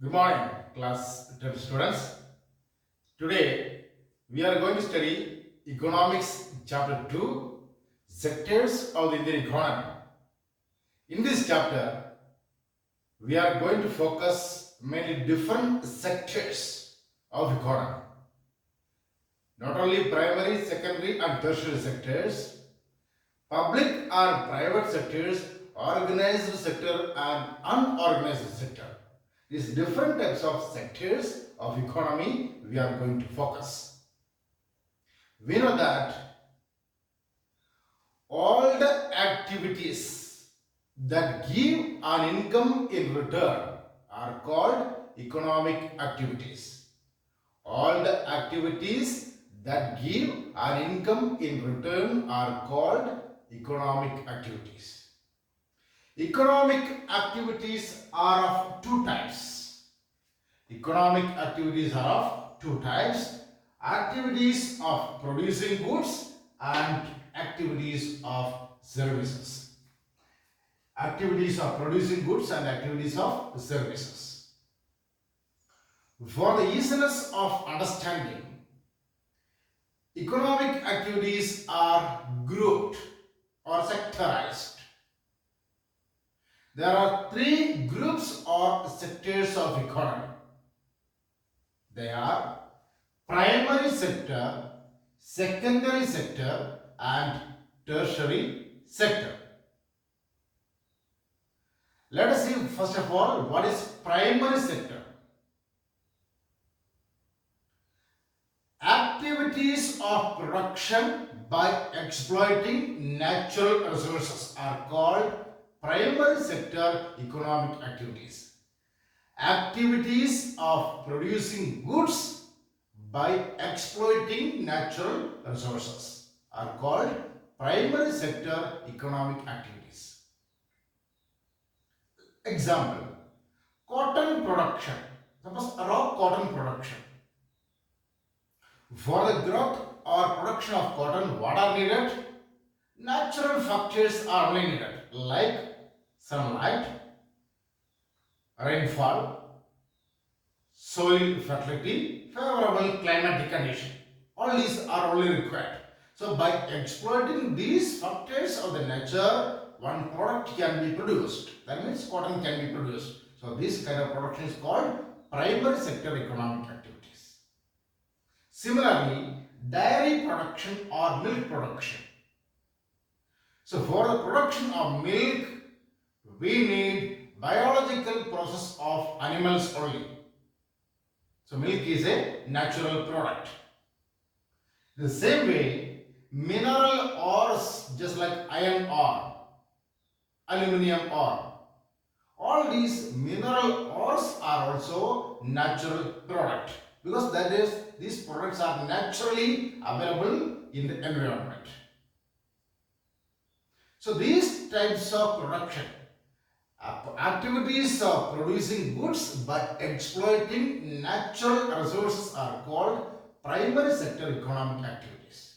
Good morning, class 10 students. Today we are going to study Economics Chapter 2, Sectors of the Indian Economy. In this chapter, we are going to focus mainly different sectors of economy. Not only primary, secondary and tertiary sectors, public and private sectors, organized sector and unorganized sector. These different types of sectors of economy we are going to focus. We know that all the activities that give an income in return are called economic activities. All the activities that give an income in return are called economic activities. Economic activities are of two types. Economic activities are of two types. Activities of producing goods and activities of services. Activities of producing goods and activities of services. For the easiness of understanding, economic activities are grouped or sectorized. There are three groups or sectors of economy. They are primary sector, secondary sector and tertiary sector. Let us see first of all what is primary sector. Activities of production by exploiting natural resources are called primary sector economic activities. Activities of producing goods by exploiting natural resources are called primary sector economic activities. Example, cotton production. Suppose raw cotton production. For the growth or production of cotton, what are needed? Natural factors are only needed, like sunlight, rainfall, soil fertility, favorable climatic condition. All these are only required. So by exploiting these factors of the nature, one product can be produced. That means cotton can be produced. So this kind of production is called primary sector economic activities. Similarly, dairy production or milk production. So for the production of milk, we need biological process of animals only. So milk is a natural product. The same way, mineral ores just like iron ore, aluminium ore, all these mineral ores are also natural product because that is these products are naturally available in the environment. So these types of production activities of producing goods by exploiting natural resources are called primary sector economic activities.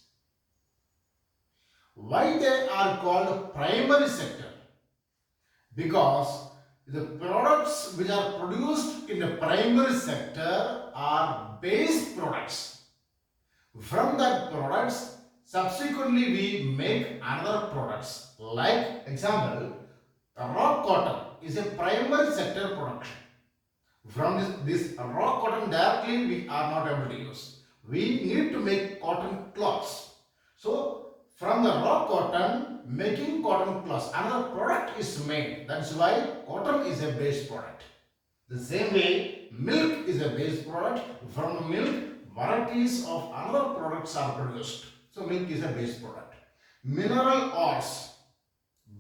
Why they are called primary sector? Because the products which are produced in the primary sector are base products. From that products, subsequently we make another products. Like example, raw cotton is a primary sector production. From this raw cotton directly we are not able to use. We need to make cotton cloths. So from the raw cotton, making cotton cloths, another product is made. That's why cotton is a base product. The same way, milk is a base product. From the milk, varieties of other products are produced. So milk is a base product. Mineral ores,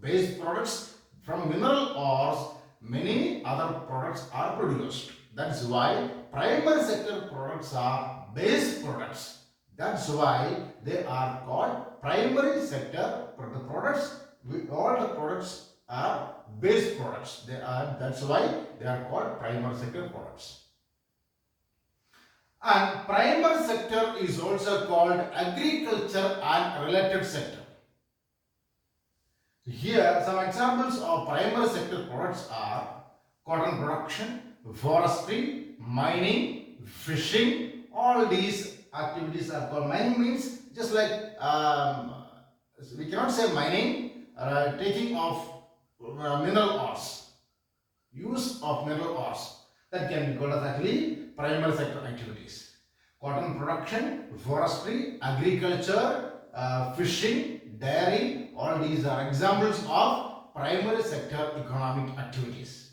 base products. From mineral ores, many other products are produced. That's why primary sector products are base products. That's why they are called primary sector products. All the products are base products. That's why they are called primary sector products. And primary sector is also called agriculture and related sector. Here some examples of primary sector products are cotton production, forestry, mining, fishing, all these activities are called. Mining means just like we cannot say mining, taking of mineral ores, use of mineral ores, that can be called as actually primary sector activities. Cotton production, forestry, agriculture, fishing, dairy, all these are examples of primary sector economic activities.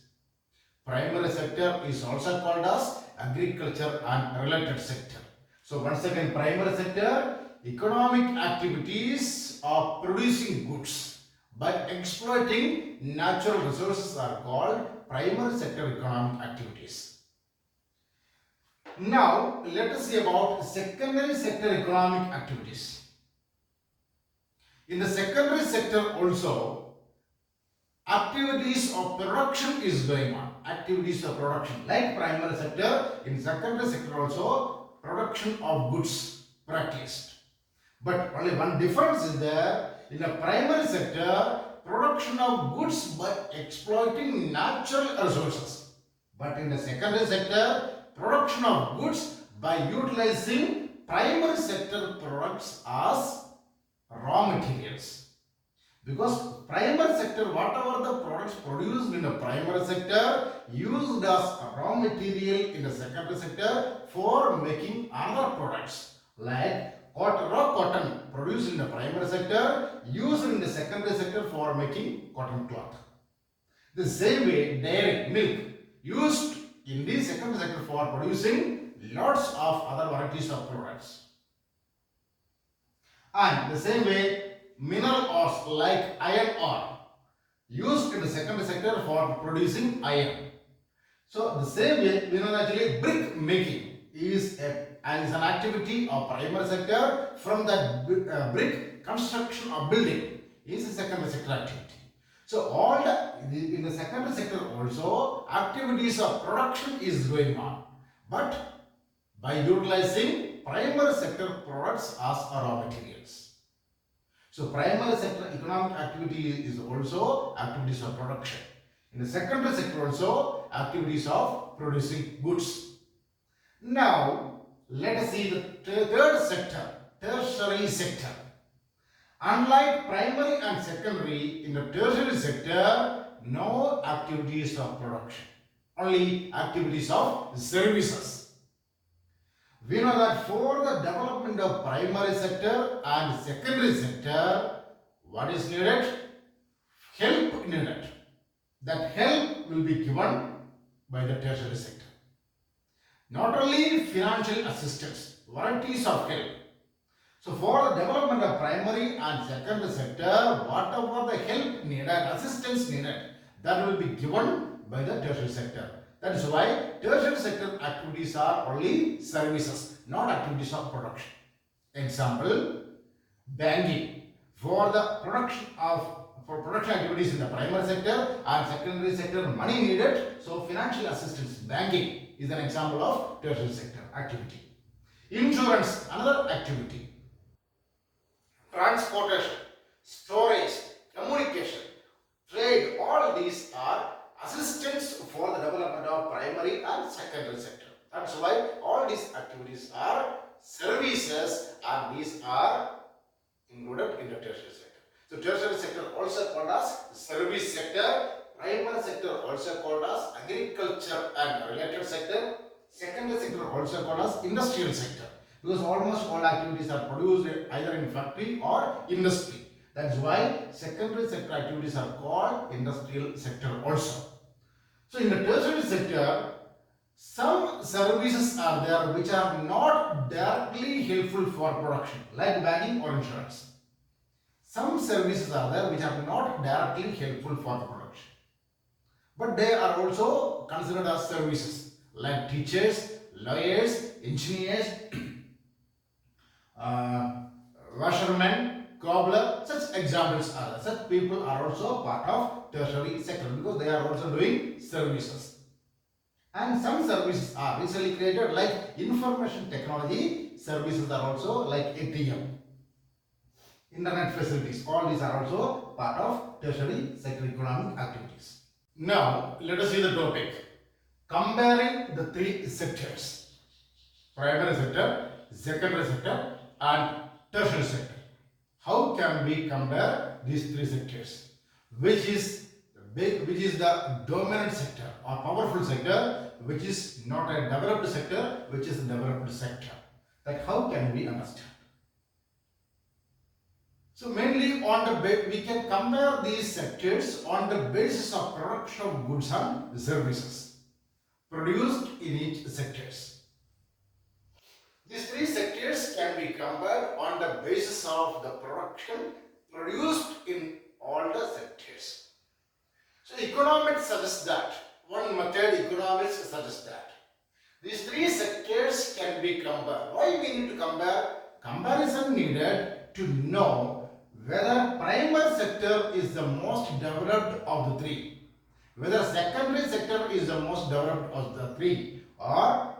Primary sector is also called as agriculture and related sector. So once again, primary sector, economic activities of producing goods by exploiting natural resources are called primary sector economic activities. Now let us see about secondary sector economic activities. In the secondary sector also, activities of production is going on. Activities of production, like primary sector, in secondary sector also production of goods practiced. But only one difference is there. In the primary sector, production of goods by exploiting natural resources. But in the secondary sector, production of goods by utilizing primary sector products as raw materials. Because primary sector, whatever the products produced in the primary sector used as raw material in the secondary sector for making other products, like raw cotton produced in the primary sector used in the secondary sector for making cotton cloth. The same way, dairy, milk used in the secondary sector for producing lots of other varieties of products. And the same way, mineral ores like iron ore used in the secondary sector for producing iron. So the same way, we know actually brick making is an activity of primary sector. From that brick, construction of building is a secondary sector activity. So all in the secondary sector also, activities of production is going on, but by utilizing primary sector products as raw materials. So primary sector economic activity is also activities of production. In the secondary sector also, activities of producing goods. Now let us see the third sector, tertiary sector. Unlike primary and secondary, in the tertiary sector, no activities of production, only activities of services. We know that for the development of primary sector and secondary sector, what is needed? Help needed. That help will be given by the tertiary sector. Not only financial assistance, varieties of help. So for the development of primary and secondary sector, whatever the help needed, assistance needed, that will be given by the tertiary sector. That is why tertiary sector activities are only services, not activities of production. Example, banking. For the production activities in the primary sector and secondary sector, money needed. So financial assistance, banking is an example of tertiary sector activity. Insurance, another activity. Transportation, storage, communication, trade, all these are assistance for the development of primary and secondary sector. That's why all these activities are services and these are included in the tertiary sector. So tertiary sector also called as service sector, primary sector also called as agriculture and related sector, secondary sector also called as industrial sector, because almost all activities are produced either in factory or industry. That's why secondary sector activities are called industrial sector also. So in the tertiary sector, some services are there which are not directly helpful for production, like banking or insurance. Some services are there which are not directly helpful for the production, but they are also considered as services, like teachers, lawyers, engineers, washermen, cobbler. Such examples are there. Such people are also part of tertiary sector because they are also doing services. And some services are recently created, like information technology services are also like ATM, internet facilities. All these are also part of tertiary sector economic activities. Now let us see the topic. comparing the three sectors: primary sector, secondary sector, and tertiary sector. How can we compare these three sectors? Which is which is the dominant sector or powerful sector, which is not a developed sector, which is a developed sector? That how can we understand? So mainly on the we can compare these sectors on the basis of production of goods and services produced in each sectors. These three sectors can be compared on the basis of the production produced in all the sectors. So economics suggests that, one method economics suggests that these three sectors can be compared. Why we need to compare? Comparison needed to know whether primary sector is the most developed of the three, whether secondary sector is the most developed of the three, or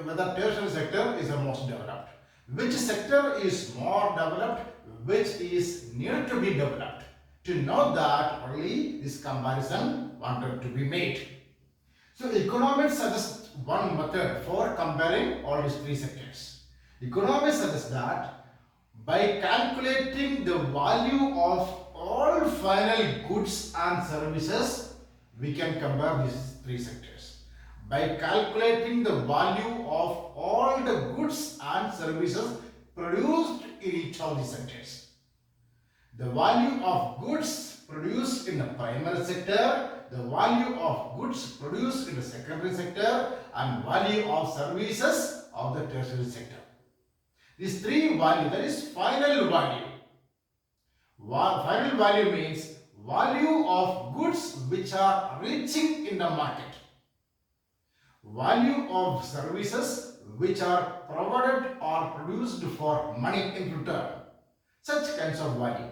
whether tertiary sector is the most developed. Which sector is more developed, which is needed to be developed. To know that, only this comparison wanted to be made. So economics suggests one method for comparing all these three sectors. Economics suggests that by calculating the value of all final goods and services, we can compare these three sectors. By calculating the value of all the goods and services produced in each of the sectors. The value of goods produced in the primary sector, the value of goods produced in the secondary sector, and value of services of the tertiary sector. These three values, that is final value. Final value means value of goods which are reaching in the market. Value of services which are provided or produced for money in return. Such kinds of value.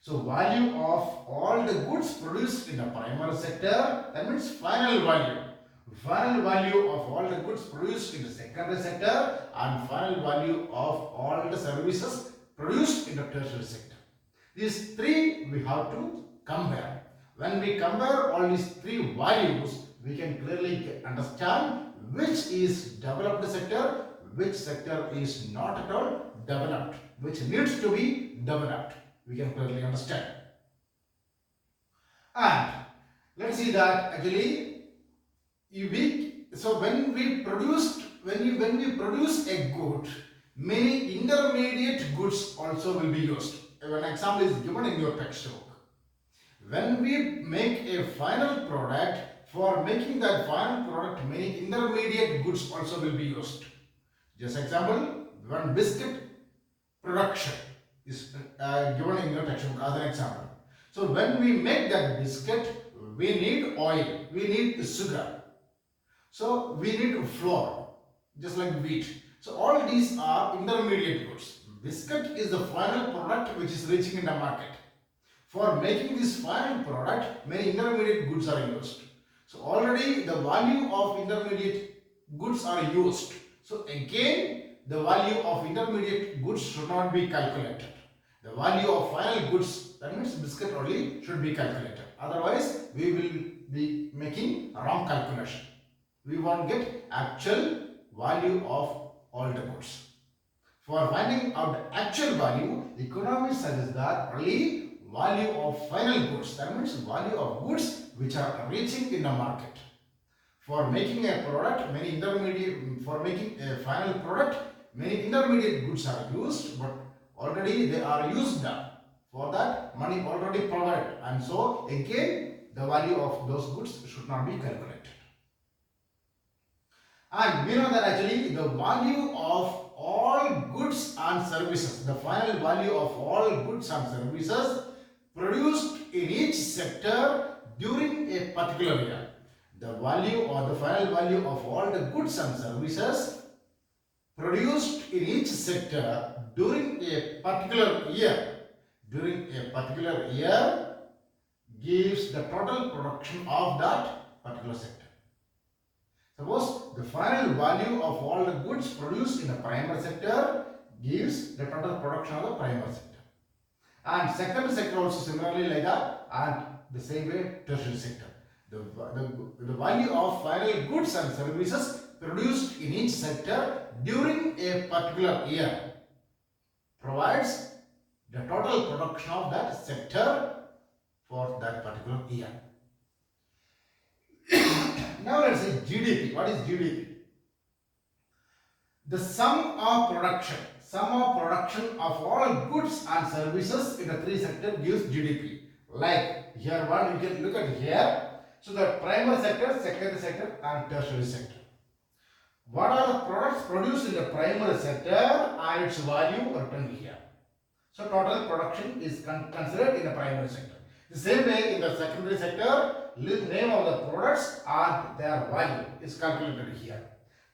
So value of all the goods produced in the primary sector, that means final value. Final value of all the goods produced in the secondary sector, and final value of all the services produced in the tertiary sector. These three we have to compare. When we compare all these three values, we can clearly understand which is developed sector, which sector is not at all developed, which needs to be developed. We can clearly understand. And let's see that actually when we produce a good, many intermediate goods also will be used. An example is given in your textbook. When we make a final product, for making that final product, many intermediate goods also will be used. Just example, one biscuit production is given in your textbook as an example. So when we make that biscuit, we need oil, we need sugar. So we need flour, just like wheat. So all these are intermediate goods. Biscuit is the final product which is reaching in the market. For making this final product, many intermediate goods are used. So already the value of intermediate goods are used. So again, the value of intermediate goods should not be calculated. The value of final goods, that means biscuit only, should be calculated. Otherwise, we will be making a wrong calculation. We won't get actual value of all the goods. For finding out the actual value, economics suggests that only value of final goods, that means value of goods which are reaching in the market. For making a product, for making a final product, many intermediate goods are used, but already they are used up. For that, money already provided, and so again the value of those goods should not be calculated. And we know that actually the value of all goods and services, the final value of all goods and services produced in each sector during a particular year. The value or the final value of all the goods and services produced in each sector during a particular year. During a particular year gives the total production of that particular sector. Suppose the final value of all the goods produced in the primary sector gives the total production of the primary sector. And secondary sector also similarly like that, and the same way tertiary sector. the value of final goods and services produced in each sector during a particular year provides the total production of that sector for that particular year. Now let's see GDP. What is GDP? The sum of production of all goods and services in the three sectors gives GDP. Like here, what you can look at here. So the primary sector, secondary sector, and tertiary sector. What are the products produced in the primary sector and its value written here? So total production is considered in the primary sector. The same way in the secondary sector, name of the products and their value is calculated here.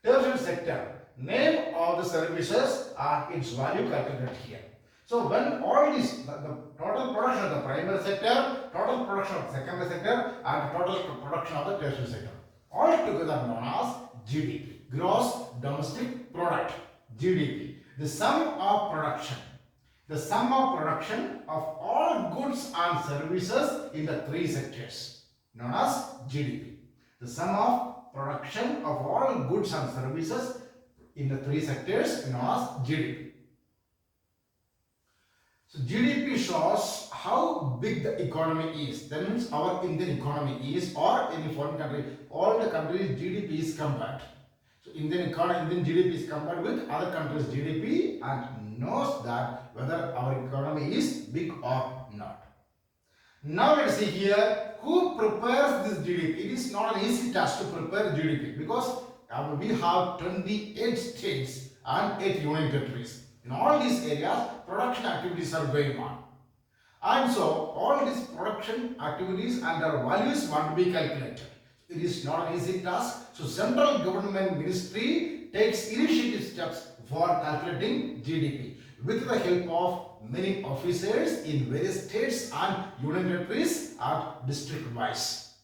Tertiary sector, name of the services and its value calculated here. So when all these, the total production of the primary sector, total production of the secondary sector, and total production of the tertiary sector, all together known as GDP, gross domestic product, GDP, the sum of production of all goods and services in the three sectors known as GDP. The sum of production of all goods and services in the three sectors known as GDP. So GDP shows how big the economy is. That means our Indian economy is, or any foreign country, all the countries' GDP is compared. So Indian GDP is compared with other countries' GDP and knows that whether our economy is big or not. Now let's see here who prepares this GDP. It is not an easy task to prepare GDP because we have 28 states and 8 union territories. In all these areas, production activities are going on. And so, all these production activities and their values want to be calculated. It is not an easy task. So, central government ministry takes initiative steps for calculating GDP with the help of many officers in various states and union territories or district-wise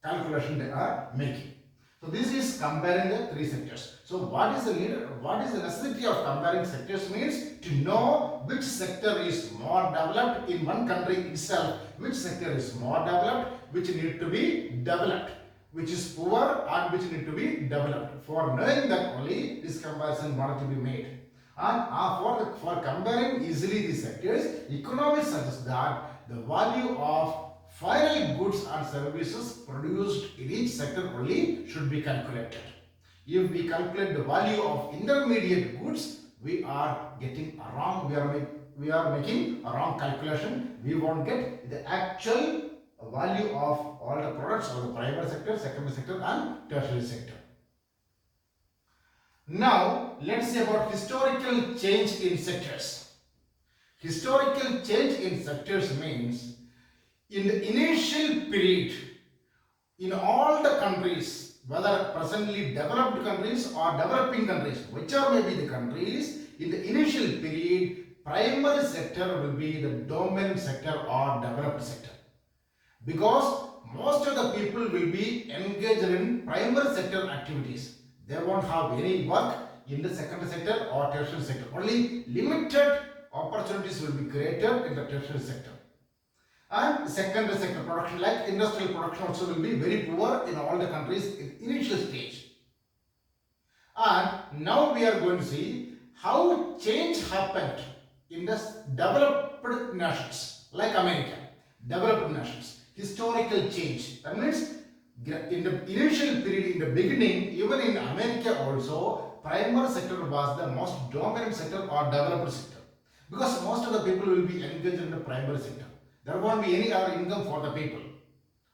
calculation they are making. So this is comparing the three sectors. So what is the necessity of comparing sectors means to know which sector is more developed in one country itself, which sector is more developed, which need to be developed, which is poor and which need to be developed. For knowing that only this comparison wanted to be made. And for comparing easily these sectors, economists suggest that the value of final goods and services produced in each sector only should be calculated. If we calculate the value of intermediate goods, we are getting a wrong. We are making a wrong calculation. We won't get the actual value of all the products of the primary sector, secondary sector, and tertiary sector. Now let's see about historical change in sectors. Historical change in sectors means in the initial period, in all the countries, whether presently developed countries or developing countries, whichever may be the countries, in the initial period, primary sector will be the dominant sector or developed sector. Because most of the people will be engaged in primary sector activities. They won't have any work in the secondary sector or tertiary sector. Only limited opportunities will be created in the tertiary sector. And secondary sector production, like industrial production, also will be very poor in all the countries in initial stage. And now we are going to see how change happened in the developed nations, like America, developed nations. Historical change. That means in the initial period, in the beginning, even in America also, primary sector was the most dominant sector or developed sector. Because most of the people will be engaged in the primary sector. There won't be any other income for the people.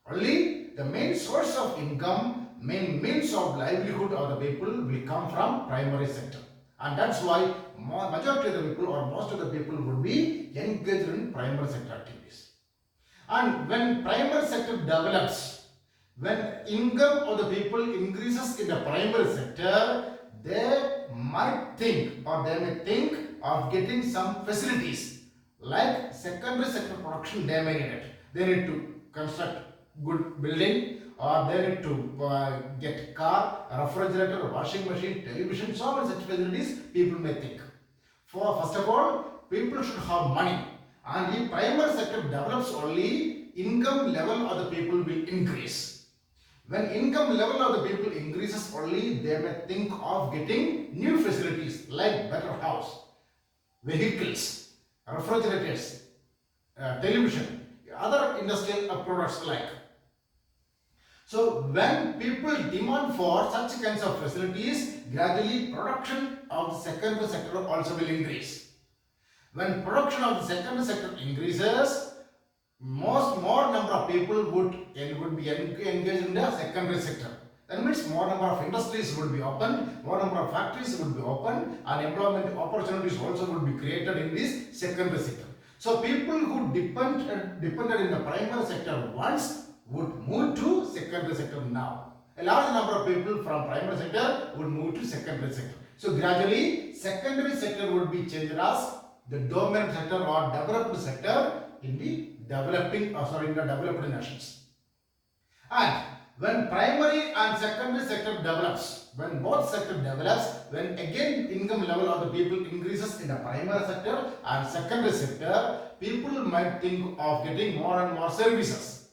Only the main source of income, main means of livelihood of the people will come from primary sector. And that's why majority of the people or most of the people would be engaged in primary sector activities. And when primary sector develops, when income of the people increases in the primary sector, they might think or they may think of getting some facilities. Like secondary sector production, they may need it. They need to construct good building, or they need to get car, a refrigerator, a washing machine, television, so many such facilities people may think. First of all, people should have money, and if primary sector develops only, income level of the people will increase. When income level of the people increases only, they may think of getting new facilities like better house, vehicles, refrigerators, television, other industrial products like. So when people demand for such kinds of facilities, gradually production of the secondary sector also will increase. When production of the secondary sector increases, more number of people would be engaged in the secondary sector. That means more number of industries would be opened, more number of factories would be opened, and employment opportunities also would be created in this secondary sector. So people who depended in the primary sector once would move to secondary sector now. A large number of people from primary sector would move to secondary sector. So gradually secondary sector would be changed as the dominant sector or developed sector in the developed nations. And when primary and secondary sector develops, when both sector develops, when again income level of the people increases in the primary sector and secondary sector, people might think of getting more and more services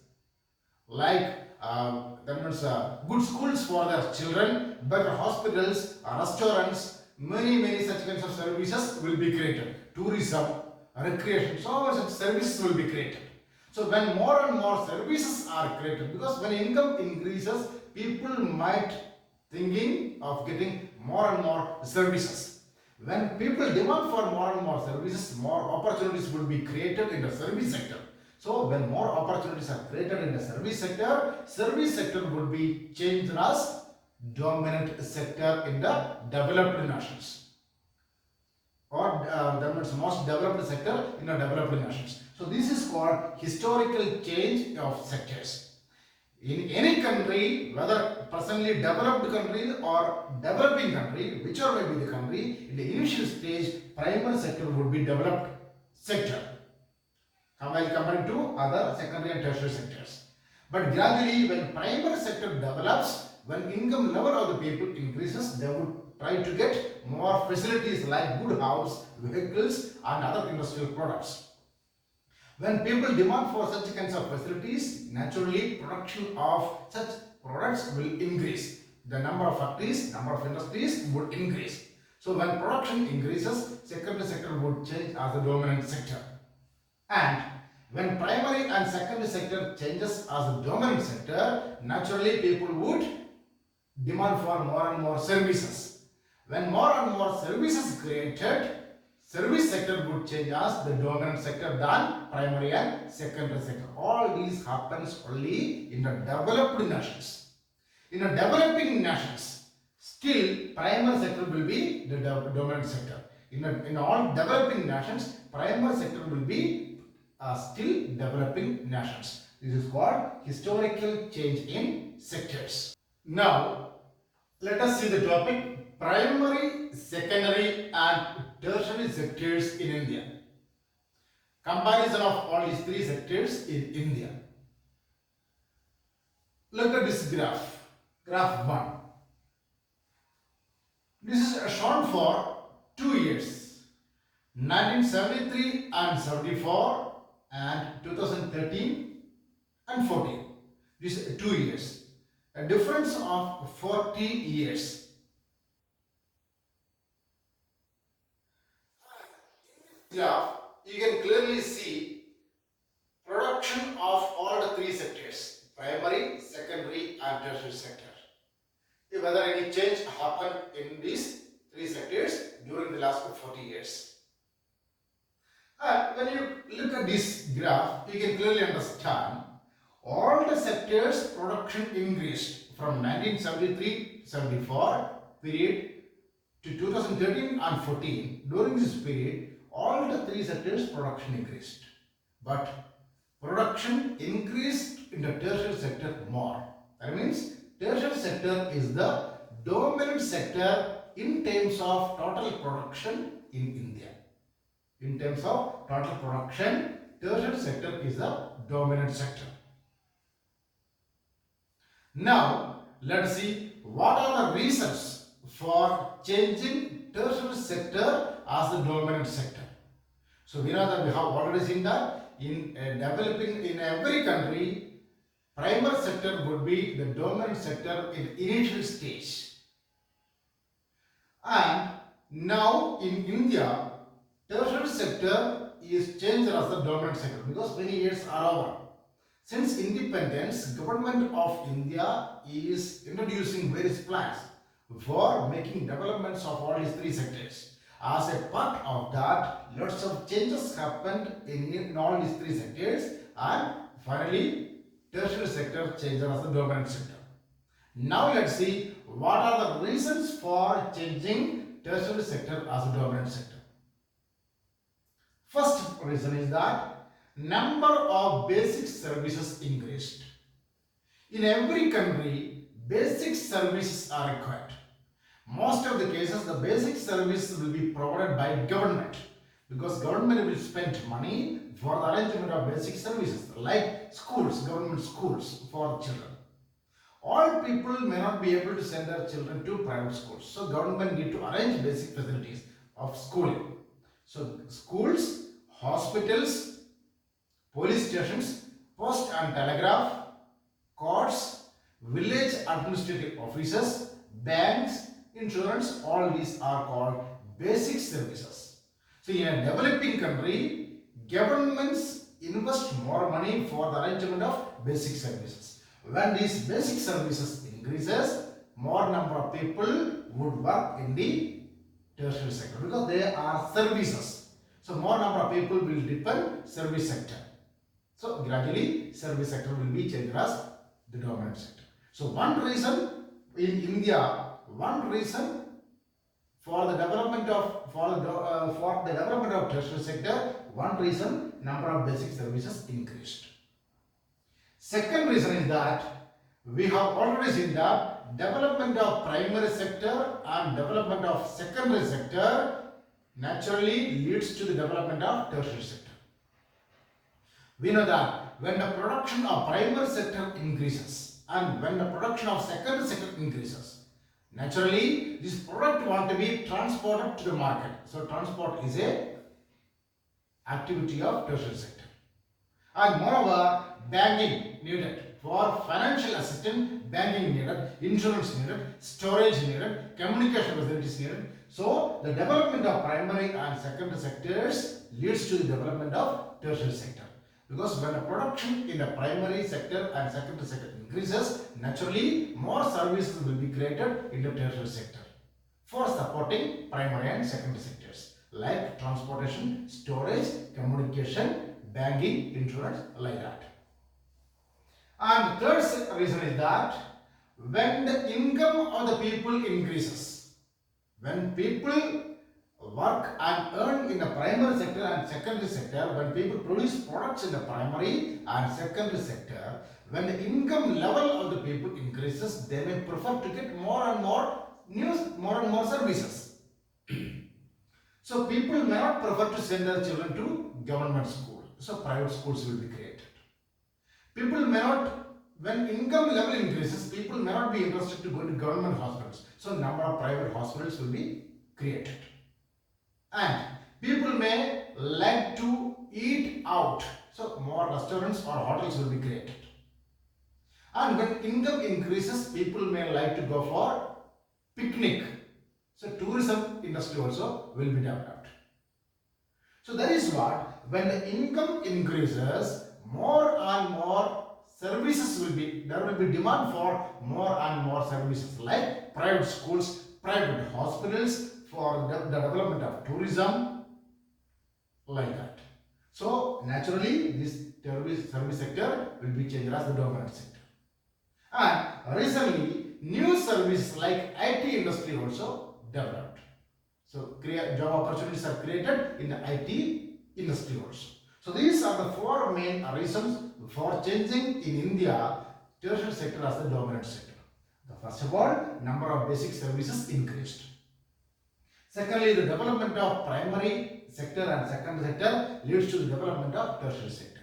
like that means good schools for their children, better hospitals, restaurants, many such kinds of services will be created. Tourism, recreation, so many such services will be created. So when more and more services are created, because when income increases, people might thinking of getting more and more services. When people demand for more and more services, more opportunities will be created in the service sector. So when more opportunities are created in the service sector would be changed as dominant sector in the developed nations, or that means most developed sector in the developed nations. So this is called historical change of sectors. In any country, whether presently developed country or developing country, whichever may be the country, in the initial stage, primary sector would be developed sector, while comparing to other secondary and tertiary sectors. But gradually, when primary sector develops, when income level of the people increases, they would try to get more facilities like good house, vehicles, and other industrial products. When people demand for such kinds of facilities, naturally production of such products will increase. The number of factories, number of industries would increase. So when production increases, secondary sector would change as the dominant sector. And when primary and secondary sector changes as a dominant sector, naturally people would demand for more and more services. When more and more services created, service sector would change as the dominant sector than primary and secondary sector. All these happens only in the developed nations. In the developing nations, still primary sector will be the dominant sector. In all developing nations, primary sector will be still developing nations. This is called historical change in sectors. Now, let us see the topic primary, secondary and tertiary sectors in India. Comparison of all these three sectors in India. Look at this graph. Graph 1. This is shown for 2 years. 1973 and 74 and 2013 and 14. This is 2 years. A difference of 40 years. Graph, you can clearly see production of all the three sectors, primary, secondary and tertiary sector. Whether any change happened in these three sectors during the last 40 years. And when you look at this graph, you can clearly understand all the sectors production increased from 1973-74 period to 2013 and 14. During this period, all the three sectors production increased. But production increased in the tertiary sector more. That means tertiary sector is the dominant sector in terms of total production in India. In terms of total production, tertiary sector is the dominant sector. Now, let's see what are the reasons for changing tertiary sector as the dominant sector. So we know that we have already seen that in developing in every country, primary sector would be the dominant sector in initial stage. And now in India, tertiary sector is changed as the dominant sector because many years are over. Since independence, government of India is introducing various plans for making developments of all these three sectors. As a part of that, lots of changes happened in all these three sectors, and finally tertiary sector changed as the dominant sector. Now let's see what are the reasons for changing tertiary sector as a dominant sector. First reason is that number of basic services increased. In every country, basic services are required. Most of the cases, the basic services will be provided by government because government will spend money for the arrangement of basic services like schools, government schools for children. All people may not be able to send their children to private schools, so government need to arrange basic facilities of schooling. So schools, hospitals, police stations, post and telegraph, courts, village administrative offices, banks, insurance, all these are called basic services. So in a developing country, governments invest more money for the arrangement of basic services. When these basic services increases, more number of people would work in the tertiary sector because they are services. So more number of people will depend service sector. So gradually service sector will be changed as the dominant sector. So one reason in India, one reason for the development of tertiary sector, one reason number of basic services increased. Second reason is that we have already seen that development of primary sector and development of secondary sector naturally leads to the development of tertiary sector. We know that when the production of primary sector increases and when the production of secondary sector increases, naturally this product want to be transported to the market. So transport is a activity of tertiary sector. And moreover, banking needed for financial assistance, banking needed, insurance needed, storage needed, communication facilities needed. So the development of primary and secondary sectors leads to the development of tertiary sector. Because when the production in the primary sector and secondary sector increases, naturally more services will be created in the tertiary sector for supporting primary and secondary sectors like transportation, storage, communication, banking, insurance, like that. And third reason is that when the income of the people increases, when people work and earn in the primary sector and secondary sector, when people produce products in the primary and secondary sector, when the income level of the people increases, they may prefer to get more and more services. So people may not prefer to send their children to government school. So private schools will be created. People may not, when income level increases, people may not be interested to go to government hospitals. So number of private hospitals will be created. And people may like to eat out. So more restaurants or hotels will be created. And when income increases, people may like to go for picnic. So tourism industry also will be developed. So that is what, when the income increases, more and more services will be, there will be demand for more and more services like private schools, private hospitals, for the development of tourism, like that. So naturally this service sector will be changed as the dominant sector. And recently new services like IT industry also developed. So job opportunities are created in the IT industry also. So these are the four main reasons for changing in India tertiary sector as the dominant sector. The first of all, number of basic services increased. Secondly, the development of primary sector and secondary sector leads to the development of tertiary sector.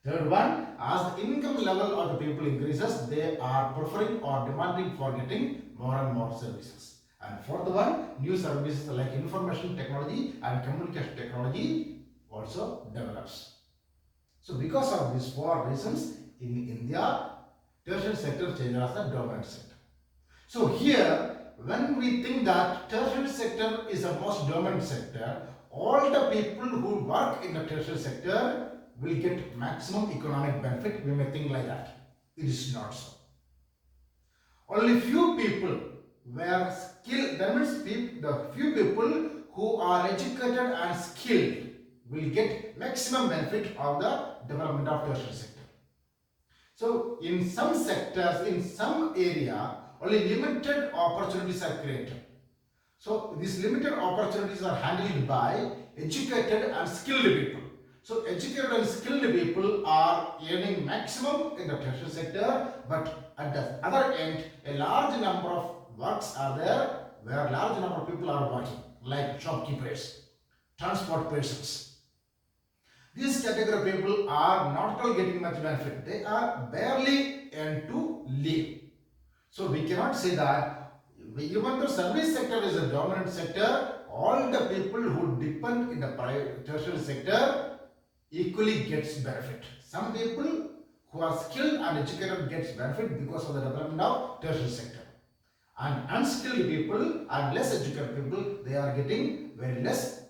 Third one, as the income level of the people increases, they are preferring or demanding for getting more and more services. And fourth one, new services like information technology and communication technology also develops. So because of these four reasons, in India, tertiary sector changes as the dominant sector. So here, when we think that tertiary sector is the most dominant sector, all the people who work in the tertiary sector will get maximum economic benefit. We may think like that. It is not so. Only few people were skilled, that means the few people who are educated and skilled will get maximum benefit of the development of tertiary sector. So in some sectors, in some area, only limited opportunities are created. So these limited opportunities are handled by educated and skilled people. So educated and skilled people are earning maximum in the tertiary sector, but at the other end, a large number of works are there where large number of people are working, like shopkeepers, transport persons. These category of people are not at all getting much benefit. They are barely earned to live. So we cannot say that even though service sector is a dominant sector, all the people who depend in the tertiary sector equally gets benefit. Some people who are skilled and educated gets benefit because of the development of tertiary sector. And unskilled people and less educated people, they are getting very less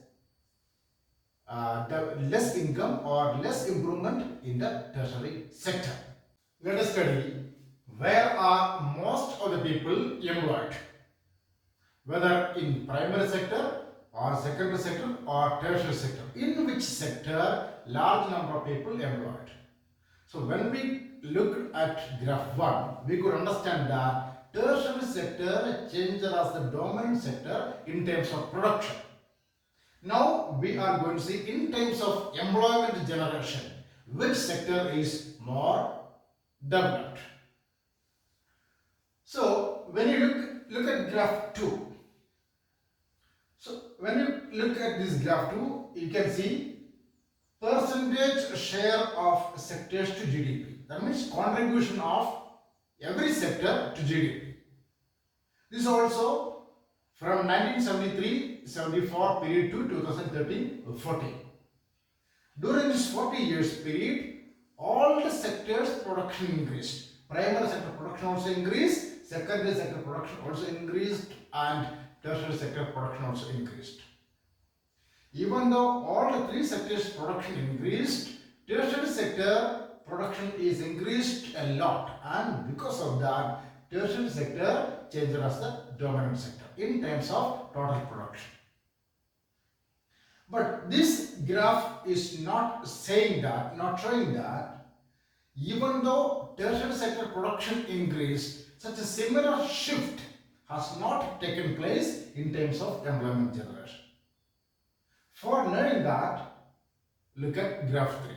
income or less improvement in the tertiary sector. Let us study where are most of the people employed, whether in primary sector or secondary sector or tertiary sector. In which sector large number of people employed. So when we look at graph 1, we could understand that tertiary sector changes as the dominant sector in terms of production. Now we are going to see in terms of employment generation, which sector is more developed. So when you look at graph 2, so when you look at this graph 2, you can see percentage share of sectors to GDP. That means contribution of every sector to GDP. This also from 1973-74 period to 2013-14. During this 40 years period, all the sectors production increased. Primary sector production also increased, secondary sector production also increased, and tertiary sector production also increased. Even though all the three sectors production increased, tertiary sector production is increased a lot, and because of that, tertiary sector changes as the dominant sector in terms of total production. But this graph is not saying that, not showing that, even though tertiary sector production increased, such a similar shift has not taken place in terms of employment generation. For knowing that, look at graph 3.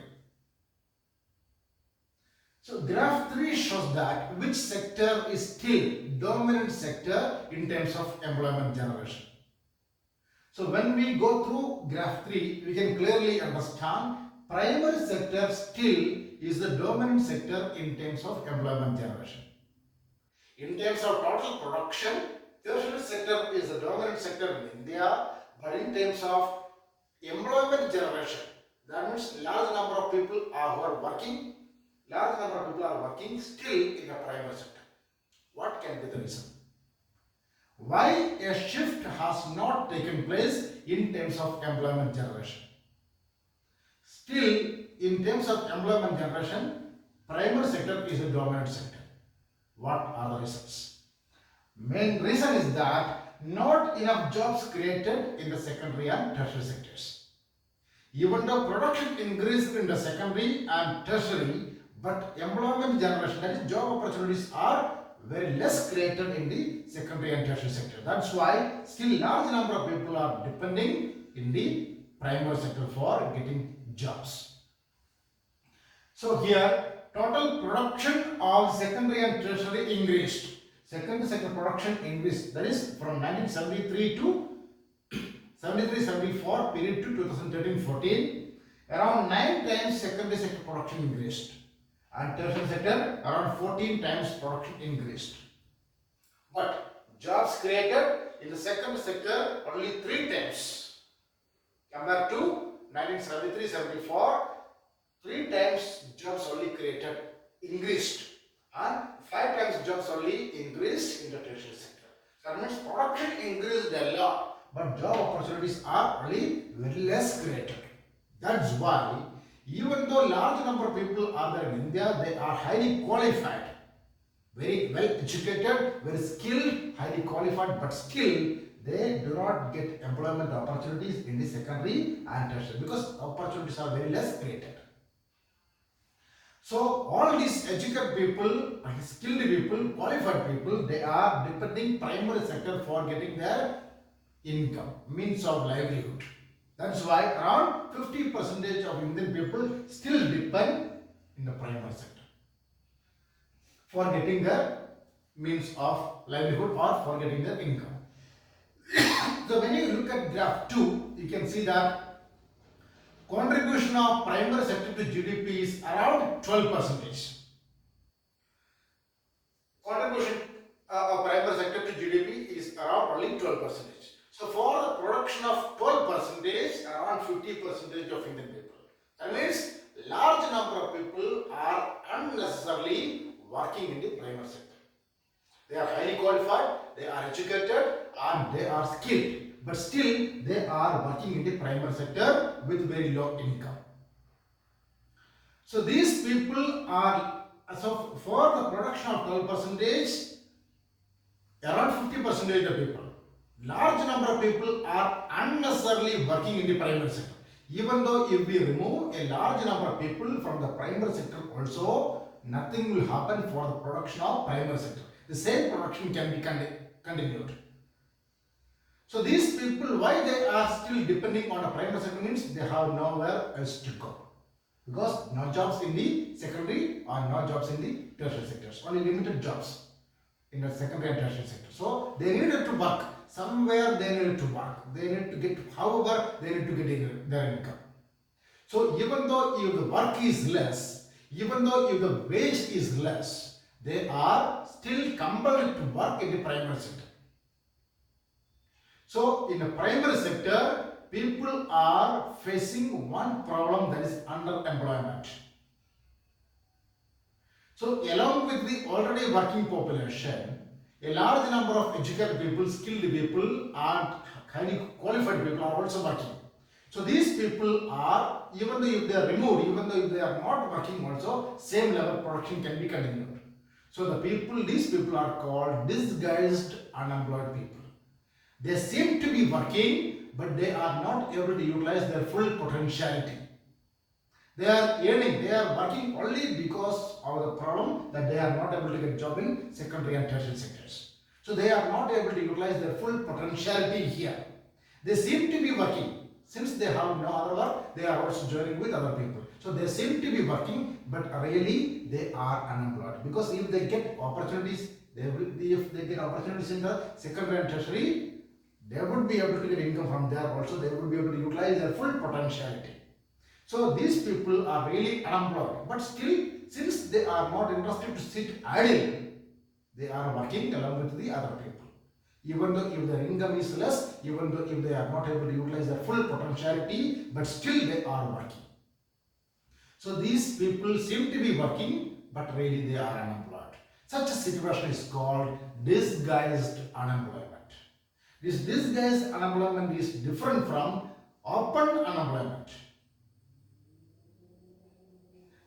So graph 3 shows that which sector is still dominant sector in terms of employment generation. So when we go through graph 3, we can clearly understand primary sector still is the dominant sector in terms of employment generation. In terms of total production, tertiary sector is the dominant sector in India, but in terms of employment generation, that means large number of people are working, large number of people are working still in the primary sector. What can be the reason? Why a shift has not taken place in terms of employment generation? Still, in terms of employment generation, primary sector is a dominant sector. What are the reasons? Main reason is that not enough jobs created in the secondary and tertiary sectors. Even though production increased in the secondary and tertiary, but employment generation, that is job opportunities, are very less created in the secondary and tertiary sector. That's why still large number of people are depending in the primary sector for getting jobs. So here total production of secondary and tertiary increased. Secondary sector production increased, that is from 1973 to 73-74 period to 2013-14, around 9 times secondary sector production increased, and tertiary sector around 14 times production increased. But jobs created in the secondary sector only 3 times compared to 1973-74. 3 times jobs only created, increased, and 5 times jobs only increased in the tertiary sector. So that means production increased a lot, but job opportunities are only very less created. That's why even though large number of people are there in India, they are highly qualified, very well educated, very skilled, highly qualified, but still they do not get employment opportunities in the secondary and tertiary because opportunities are very less created. So all these educated people, skilled people, qualified people, they are depending primary sector for getting their income, means of livelihood. That's why around 50% of Indian people still depend in the primary sector for getting their means of livelihood or for getting their income. So when you look at graph 2, you can see that contribution of primary sector to GDP is around 12%. Contribution of primary sector to GDP is around only 12%. So for the production of 12%, around 50% of Indian people. That means large number of people are unnecessarily working in the primary sector. They are highly qualified, they are educated and they are skilled. But still they are working in the primary sector with very low income. So these people are, so for the production of 12%, around 50% of people, large number of people are unnecessarily working in the primary sector. Even though if we remove a large number of people from the primary sector also, nothing will happen for the production of primary sector. The same production can be continued. So these people, why they are still depending on the primary sector means they have nowhere else to go. Because no jobs in the secondary or no jobs in the tertiary sectors, only limited jobs in the secondary and tertiary sector. So they needed to work. Somewhere they needed to work. They need to get, however, they need to get their income. So even though if the work is less, even though if the wage is less, they are still compelled to work in the primary sector. So in the primary sector, people are facing one problem, that is underemployment. So along with the already working population, a large number of educated people, skilled people and highly qualified people are also working. So these people are, even though if they are removed, even though if they are not working also, same level production can be continued. So the people, these people are called disguised unemployed people. They seem to be working, but they are not able to utilize their full potentiality. They are earning, they are working only because of the problem that they are not able to get job in secondary and tertiary sectors. So they are not able to utilize their full potentiality here. They seem to be working. Since they have no other work, they are also joining with other people. So they seem to be working, but really they are unemployed. Because if they get opportunities, if they get opportunities in the secondary and tertiary, they would be able to get income from there also. They would be able to utilize their full potentiality. So these people are really unemployed, but still, since they are not interested to sit idle, they are working along with the other people. Even though if their income is less, even though if they are not able to utilize their full potentiality, but still they are working. So these people seem to be working, but really they are unemployed. Such a situation is called disguised unemployment. This disguised unemployment is different from open unemployment.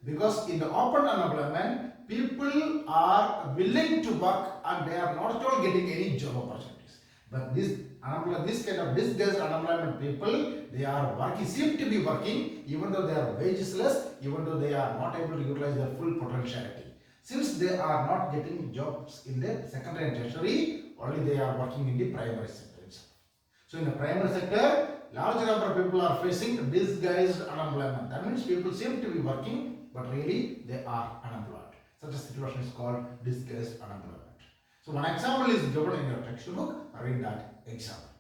Because in the open unemployment, people are willing to work and they are not at all getting any job opportunities. But this kind of disguised unemployment people, they are working, seem to be working, even though their wage is less, even though they are not able to utilize their full potentiality. Since they are not getting jobs in the secondary and tertiary, only they are working in the primary sector itself. So in the primary sector, large number of people are facing disguised unemployment. That means people seem to be working, but really they are unemployed. Such a situation is called disguised unemployment. So one example is given in your textbook. Read that example.